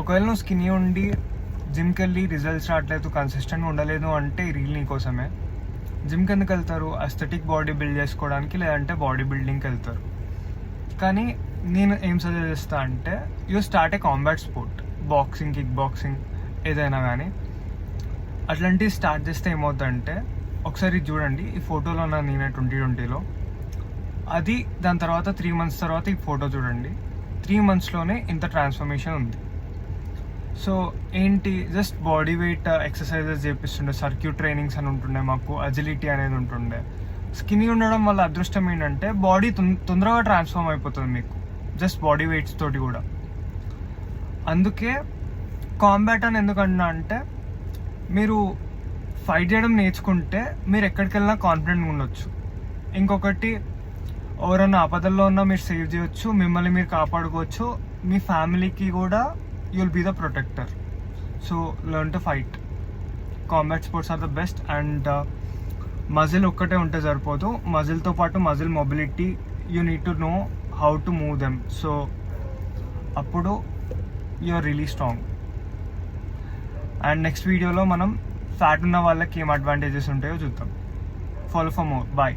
ఒకవేళ నువ్వు స్కిన్నీ ఉండి జిమ్కి వెళ్ళి రిజల్ట్స్ రావట్లేదు, కన్సిస్టెంట్గా ఉండలేదు అంటే ఈ రీల్ నీకోసమే. జిమ్కి ఎందుకు వెళ్తారు? అస్థెటిక్ బాడీ బిల్డ్ చేసుకోవడానికి, లేదంటే బాడీ బిల్డింగ్కి వెళ్తారు. కానీ నేను ఏం సజెస్ట్ చేస్తా అంటే you start a combat sport, boxing, kick boxing, ఏదైనా కానీ అట్లాంటివి స్టార్ట్ చేస్తే ఏమవుతుందంటే, ఒకసారి చూడండి ఈ ఫోటోలో ఉన్న నేనే 2020లో, అది దాని తర్వాత 3 months తర్వాత ఈ ఫోటో చూడండి, 3 monthsలోనే ఇంత ట్రాన్స్ఫర్మేషన్ ఉంది. సో ఏంటి, జస్ట్ బాడీ వెయిట్ ఎక్సర్సైజెస్ చేపిస్తుండే, సర్క్యూట్ ట్రైనింగ్స్ అని ఉంటుండే, మాకు అజిలిటీ అనేది ఉంటుండే. స్కిన్నీ ఉండడం వల్ల అదృష్టం ఏంటంటే బాడీ తొందరగా ట్రాన్స్ఫార్మ్ అయిపోతుంది మీకు, జస్ట్ బాడీ వెయిట్స్ తోటి కూడా. అందుకే కాంబాట్ అని ఎందుకంటున్నా అంటే, మీరు ఫైట్ చేయడం నేర్చుకుంటే మీరు ఎక్కడికి వెళ్ళినా కాన్ఫిడెంట్గా ఉండొచ్చు. ఇంకొకటి, ఎవరైనా ఆపదల్లో ఉన్నా మీరు సేవ్ చేయొచ్చు, మిమ్మల్ని మీరు కాపాడుకోవచ్చు, మీ ఫ్యామిలీకి కూడా you will be the protector. So learn to fight. Combat sports are the best. And muscle ఒక్కటే ఉంటే సరిపోదు, మజిల్తో పాటు muscle mobility, you need to know how to move them. So అప్పుడు you are really strong. And next వీడియోలో మనం fat ఉన్న వాళ్ళకి ఏం అడ్వాంటేజెస్ ఉంటాయో చూద్దాం. Follow for more. బాయ్.